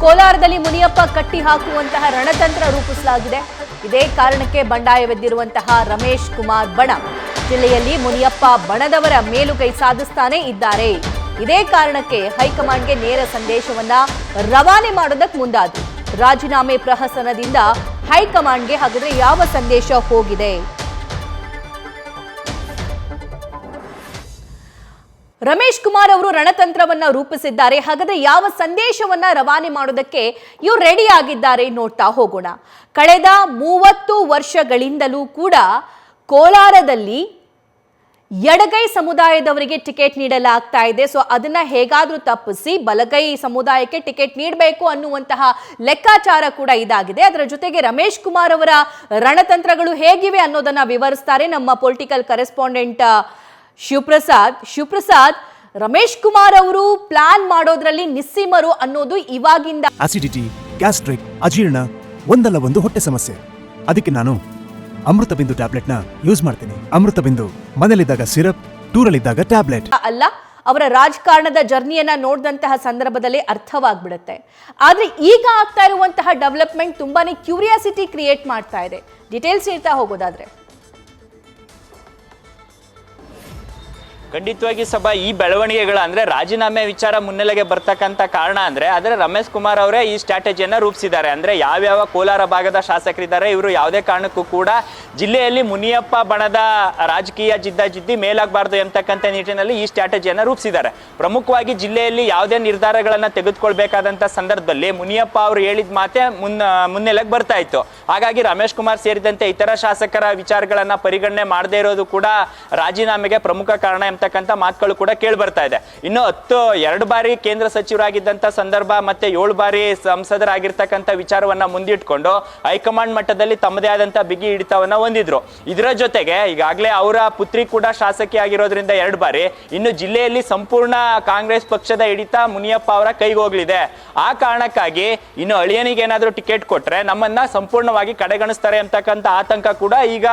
ಕೋಲಾರದಲ್ಲಿ ಮುನಿಯಪ್ಪ ಕಟ್ಟಿ ಹಾಕುವಂತಹ ರಣತಂತ್ರ ರೂಪಿಸಲಾಗಿದೆ. ಇದೇ ಕಾರಣಕ್ಕೆ ಬಂಡಾಯವೆದ್ದಿರುವಂತಹ ರಮೇಶ್ ಕುಮಾರ್ ಬಣ ಜಿಲ್ಲೆಯಲ್ಲಿ ಮುನಿಯಪ್ಪ ಬಣದವರ ಮೇಲುಗೈ ಸಾಧಿಸ್ತಾನೆ ಇದ್ದಾರೆ. ಇದೇ ಕಾರಣಕ್ಕೆ ಹೈಕಮಾಂಡ್ಗೆ ನೇರ ಸಂದೇಶವನ್ನ ರವಾನೆ ಮಾಡೋದಕ್ಕೆ ಮುಂದಾದ್ರು. ರಾಜೀನಾಮೆ ಪ್ರಹಸನದಿಂದ ಹೈಕಮಾಂಡ್ಗೆ ಹಾಗಾದ್ರೆ ಯಾವ ಸಂದೇಶ ಹೋಗಿದೆ? ರಮೇಶ್ ಕುಮಾರ್ ಅವರು ರಣತಂತ್ರವನ್ನ ರೂಪಿಸಿದ್ದಾರೆ. ಹಾಗಾದ್ರೆ ಯಾವ ಸಂದೇಶವನ್ನ ರವಾನೆ ಮಾಡೋದಕ್ಕೆ ಇವರು ರೆಡಿ ಆಗಿದ್ದಾರೆ ನೋಡ್ತಾ ಹೋಗೋಣ. ಕಳೆದ 30 ವರ್ಷಗಳಿಂದಲೂ ಕೂಡ ಕೋಲಾರದಲ್ಲಿ ಎಡಗೈ ಸಮುದಾಯದವರಿಗೆ ಟಿಕೆಟ್ ನೀಡಲಾಗ್ತಾ ಇದೆ. ಸೊ ಅದನ್ನ ಹೇಗಾದ್ರೂ ತಪ್ಪಿಸಿ ಬಲಗೈ ಸಮುದಾಯಕ್ಕೆ ಟಿಕೆಟ್ ನೀಡಬೇಕು ಅನ್ನುವಂತಹ ಲೆಕ್ಕಾಚಾರ ಕೂಡ ಇದಾಗಿದೆ. ಅದರ ಜೊತೆಗೆ ರಮೇಶ್ ಕುಮಾರ್ ಅವರ ರಣತಂತ್ರಗಳು ಹೇಗಿವೆ ಅನ್ನೋದನ್ನ ವಿವರಿಸ್ತಾರೆ ನಮ್ಮ ಪೊಲಿಟಿಕಲ್ ಕರೆಸ್ಪಾಂಡೆಂಟ್ ಶಿವಪ್ರಸಾದ್. ರಮೇಶ್ ಕುಮಾರ್ ಅವರು ಪ್ಲಾನ್ ಮಾಡೋದ್ರಲ್ಲಿ ನಿಸ್ಸೀಮರು ಅನ್ನೋದು ಇವಾಗಿಂದ. ಆಸಿಡಿಟಿ, ಗ್ಯಾಸ್ಟ್ರಿಕ್, ಅಜೀರ್ಣ, ಒಂದಲ್ಲ ಒಂದು ಹೊಟ್ಟೆ ಸಮಸ್ಯೆ. ಅದಕ್ಕೆ ನಾನು ಅಮೃತ ಬಿಂದು ಟ್ಯಾಬ್ಲೆಟ್ ನ ಯೂಸ್ ಮಾಡ್ತೀನಿ. ಅಮೃತ ಬಿಂದು ಮನೇಲಿದ್ದಾಗ ಸಿರಪ್, ಟೂರಲ್ಲಿದ್ದಾಗ ಟ್ಯಾಬ್ಲೆಟ್ ಅಲ್ಲ. ಅವರ ರಾಜಕಾರಣದ ಜರ್ನಿಯನ್ನ ನೋಡಿದಂತಹ ಸಂದರ್ಭದಲ್ಲಿ ಅರ್ಥವಾಗ್ಬಿಡುತ್ತೆ. ಆದ್ರೆ ಈಗ ಆಗ್ತಾ ಇರುವಂತಹ ಡೆವಲಪ್ಮೆಂಟ್ ತುಂಬಾನೇ ಕ್ಯೂರಿಯಾಸಿಟಿ ಕ್ರಿಯೇಟ್ ಮಾಡ್ತಾ ಇದೆ. ಡೀಟೇಲ್ಸ್ ಹೇಳ್ತಾ ಹೋಗೋದಾದ್ರೆ ಖಂಡಿತವಾಗಿ ಸಭಾ ಈ ಬೆಳವಣಿಗೆಗಳ ಅಂದ್ರೆ ರಾಜೀನಾಮೆ ವಿಚಾರ ಮುನ್ನೆಲೆಗೆ ಬರ್ತಕ್ಕಂಥ ಕಾರಣ ಅಂದ್ರೆ ರಮೇಶ್ ಕುಮಾರ್ ಅವರೇ ಈ ಸ್ಟ್ರಾಟಜಿಯನ್ನ ರೂಪಿಸಿದ್ದಾರೆ. ಅಂದ್ರೆ ಯಾವ್ಯಾವ ಕೋಲಾರ ಭಾಗದ ಶಾಸಕರಿದ್ದಾರೆ ಇವರು ಯಾವುದೇ ಕಾರಣಕ್ಕೂ ಕೂಡ ಜಿಲ್ಲೆಯಲ್ಲಿ ಮುನಿಯಪ್ಪ ಬಣದ ರಾಜಕೀಯ ಜಿದ್ದಾಜಿದ್ದಿ ಮೇಲಾಗಬಾರ್ದು ಎಂಬತಕ್ಕಂಥ ನಿಟ್ಟಿನಲ್ಲಿ ಈ ಸ್ಟ್ರಾಟಜಿಯನ್ನ ರೂಪಿಸಿದ್ದಾರೆ. ಪ್ರಮುಖವಾಗಿ ಜಿಲ್ಲೆಯಲ್ಲಿ ಯಾವುದೇ ನಿರ್ಧಾರಗಳನ್ನ ತೆಗೆದುಕೊಳ್ಬೇಕಾದಂತ ಸಂದರ್ಭದಲ್ಲಿ ಮುನಿಯಪ್ಪ ಅವರು ಹೇಳಿದ ಮಾತೆ ಮುನ್ನೆಲೆಗೆ ಬರ್ತಾ ಇತ್ತು. ಹಾಗಾಗಿ ರಮೇಶ್ ಕುಮಾರ್ ಸೇರಿದಂತೆ ಇತರ ಶಾಸಕರ ವಿಚಾರಗಳನ್ನ ಪರಿಗಣನೆ ಮಾಡದೇ ಇರೋದು ಕೂಡ ರಾಜೀನಾಮೆಗೆ ಪ್ರಮುಖ ಕಾರಣ ಎಂಬತಕ್ಕಂಥ ಮಾತುಗಳು ಕೂಡ ಕೇಳಿ ಬರ್ತಾ ಇದೆ. ಇನ್ನು 2 ಬಾರಿ ಕೇಂದ್ರ ಸಚಿವರಾಗಿದ್ದಂತ ಸಂದರ್ಭ ಮತ್ತೆ 7 ಬಾರಿ ಸಂಸದರಾಗಿರ್ತಕ್ಕಂಥ ವಿಚಾರವನ್ನ ಮುಂದಿಟ್ಕೊಂಡು ಹೈಕಮಾಂಡ್ ಮಟ್ಟದಲ್ಲಿ ತಮ್ಮದೇ ಆದಂತ ಬಿಗಿ ಹಿಡಿತವನ್ನ ಹೊಂದಿದ್ರು. ಇದರ ಜೊತೆಗೆ ಈಗಾಗಲೇ ಅವರ ಪುತ್ರಿ ಕೂಡ ಶಾಸಕಿ ಆಗಿರೋದ್ರಿಂದ 2 ಬಾರಿ ಇನ್ನು ಜಿಲ್ಲೆಯಲ್ಲಿ ಸಂಪೂರ್ಣ ಕಾಂಗ್ರೆಸ್ ಪಕ್ಷದ ಹಿಡಿತ ಮುನಿಯಪ್ಪ ಅವರ ಕೈಗೆ ಹೋಗ್ಲಿದೆ. ಆ ಕಾರಣಕ್ಕಾಗಿ ಇನ್ನು ಅಳಿಯನಿಗೆ ಏನಾದ್ರೂ ಟಿಕೆಟ್ ಕೊಟ್ರೆ ನಮ್ಮನ್ನ ಸಂಪೂರ್ಣವಾಗಿ ಕಡೆಗಣಿಸ್ತಾರೆ ಅಂತಕ್ಕಂಥ ಆತಂಕ ಕೂಡ ಈಗ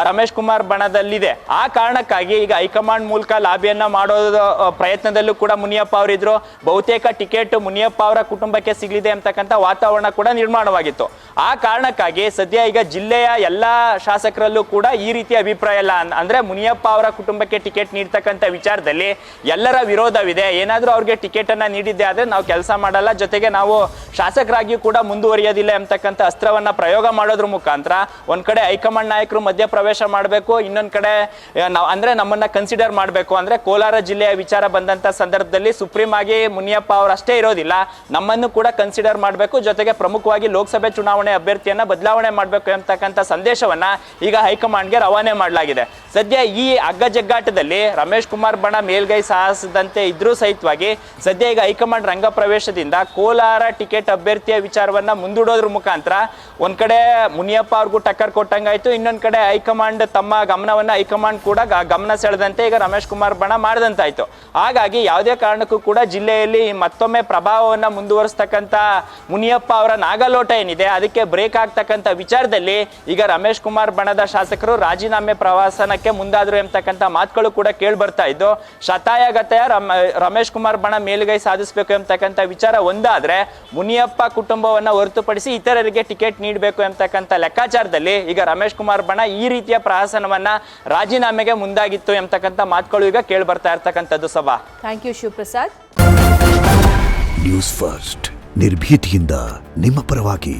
ರಮೇಶ್ ಕುಮಾರ್ ಬಣದಲ್ಲಿದೆ. ಆ ಕಾರಣಕ್ಕಾಗಿ ಈಗ ಹೈಕಮಾಂಡ್ ಮೂಲಕ ಲಾಬಿಯನ್ನ ಮಾಡೋದ ಪ್ರಯತ್ನದಲ್ಲೂ ಕೂಡ ಮುನಿಯಪ್ಪ ಅವರಿದ್ರು. ಬಹುತೇಕ ಟಿಕೆಟ್ ಮುನಿಯಪ್ಪ ಅವರ ಕುಟುಂಬಕ್ಕೆ ಸಿಗಲಿದೆ ಅಂತಕ್ಕಂಥ ವಾತಾವರಣ ಕೂಡ ನಿರ್ಮಾಣವಾಗಿತ್ತು. ಆ ಕಾರಣಕ್ಕಾಗಿ ಸದ್ಯ ಈಗ ಜಿಲ್ಲೆಯ ಎಲ್ಲಾ ಶಾಸಕರಲ್ಲೂ ಕೂಡ ಈ ರೀತಿಯ ಅಭಿಪ್ರಾಯ ಇಲ್ಲ. ಅಂದ್ರೆ ಮುನಿಯಪ್ಪ ಅವರ ಕುಟುಂಬಕ್ಕೆ ಟಿಕೆಟ್ ನೀಡ್ತಕ್ಕಂಥ ವಿಚಾರದಲ್ಲಿ ಎಲ್ಲರ ವಿರೋಧವಿದೆ. ಏನಾದ್ರೂ ಅವ್ರಿಗೆ ಟಿಕೆಟ್ ಅನ್ನ ನೀಡಿದ್ದೆ ಆದ್ರೆ ನಾವು ಕೆಲಸ ಮಾಡಲ್ಲ, ಜೊತೆಗೆ ನಾವು ಶಾಸಕರಾಗಿಯೂ ಕೂಡ ಮುಂದುವರಿಯೋದಿಲ್ಲ ಎಂಬತಕ್ಕಂಥ ಅಸ್ತ್ರವನ್ನ ಪ್ರಯೋಗ ಮಾಡೋದ್ರ ಮುಖಾಂತರ ಒಂದ್ ಕಡೆ ಹೈಕಮಾಂಡ್ ನಾಯಕರು ಮಧ್ಯ ಪ್ರವೇಶ ಮಾಡಬೇಕು, ಇನ್ನೊಂದ್ ಕಡೆ ಅಂದ್ರೆ ನಮ್ಮನ್ನ ಕನ್ಸಿಡರ್ ಮಾಡಬೇಕು. ಅಂದ್ರೆ ಕೋಲಾರ ಜಿಲ್ಲೆಯ ವಿಚಾರ ಬಂದಂತ ಸಂದರ್ಭದಲ್ಲಿ ಸುಪ್ರೀಂ ಆಗಿ ಮುನಿಯಪ್ಪ ಅವರು ಅಷ್ಟೇ ಇರೋದಿಲ್ಲ, ನಮ್ಮನ್ನು ಕೂಡ ಕನ್ಸಿಡರ್ ಮಾಡಬೇಕು, ಜೊತೆಗೆ ಪ್ರಮುಖವಾಗಿ ಲೋಕಸಭೆ ಚುನಾವಣೆ ಅಭ್ಯರ್ಥಿಯನ್ನ ಬದಲಾವಣೆ ಮಾಡಬೇಕು ಎಂಬತಕ್ಕಂಥ ಸಂದೇಶವನ್ನ ಈಗ ಹೈಕಮಾಂಡ್ಗೆ ರವಾನೆ ಮಾಡಲಾಗಿದೆ. ಸದ್ಯ ಈ ಅಗ್ಗಜಗ್ಗಾಟದಲ್ಲಿ ರಮೇಶ್ ಕುಮಾರ್ ಬಣ ಮೇಲ್ಗೈ ಸಾಧಿಸದಂತೆ ಇದ್ರೂ ಸಹಿತವಾಗಿ ಸದ್ಯ ಈಗ ಹೈಕಮಾಂಡ್ ರಂಗ ಪ್ರವೇಶದಿಂದ ಕೋಲಾರ ಟಿಕೆಟ್ ಅಭ್ಯರ್ಥಿಯ ವಿಚಾರವನ್ನ ಮುಂದೂಡೋದ್ರ ಮುಖಾಂತರ ಒಂದ್ ಕಡೆ ಮುನಿಯಪ್ಪ ಅವ್ರಿಗೂ ಟಕ್ಕರ್ ಕೊಟ್ಟಂಗಾಯ್ತು, ಇನ್ನೊಂದ್ ಕಡೆ ಹೈಕಮಾಂಡ್ ತಮ್ಮ ಗಮನವನ್ನ ಹೈಕಮಾಂಡ್ ಕೂಡ ಗಮನ ಸೆಳೆದಂತೆ ಈಗ ರಮೇಶ್ ಕುಮಾರ್ ಬಣ ಮಾಡದಂತಾಯ್ತು. ಹಾಗಾಗಿ ಯಾವುದೇ ಕಾರಣಕ್ಕೂ ಕೂಡ ಜಿಲ್ಲೆಯಲ್ಲಿ ಮತ್ತೊಮ್ಮೆ ಪ್ರಭಾವವನ್ನ ಮುಂದುವರಿಸ್ತಕ್ಕಂಥ ಮುನಿಯಪ್ಪ ಅವರ ನಾಗಲೋಟ ಏನಿದೆ ಅದಕ್ಕೆ ಬ್ರೇಕ್ ಆಗ್ತಕ್ಕಂಥ ವಿಚಾರದಲ್ಲಿ ಈಗ ರಮೇಶ್ ಕುಮಾರ್ ಬಣದ ಶಾಸಕರು ರಾಜೀನಾಮೆ ಪ್ರವಾಸನಕ್ಕೆ ಮುಂದಾದ್ರು ಎಂಬತಕ್ಕಂಥ ಮಾತುಗಳು ಕೂಡ ಕೇಳಿ ಬರ್ತಾ ಇದ್ದು, ಶತಾಯಗತಾಯ ರಮೇಶ್ ಕುಮಾರ್ ಬಣ ಮೇಲುಗೈ ಸಾಧಿಸಬೇಕು ಎಂಬತಕ್ಕಂಥ ವಿಚಾರ ಒಂದಾದ್ರೆ ಮುನಿಯಪ್ಪ ಕುಟುಂಬವನ್ನ ಹೊರತುಪಡಿಸಿ ಇತರರಿಗೆ ಟಿಕೆಟ್ ನೀಡಬೇಕು ಎಂಬತಕ್ಕಂಥ ಲೆಕ್ಕಾಚಾರದಲ್ಲಿ ಈಗ ರಮೇಶ್ ಕುಮಾರ್ ಬಣ ಈ ರೀತಿಯ ಪ್ರಹಸನವನ್ನ ರಾಜೀನಾಮೆಗೆ ಮುಂದಾಗಿತ್ತು ಎಂಬತಕ್ಕಂಥ ಮಾತುಗಳು ಈಗ ಕೇಳಿ ಬರ್ತಾ ಇರ್ತಕ್ಕಂಥದ್ದು. ಸಭಾ, thank you Shivaprasad. News first ನಿರ್ಭೀತಿಯಿಂದ ನಿಮ್ಮ ಪರವಾಗಿ.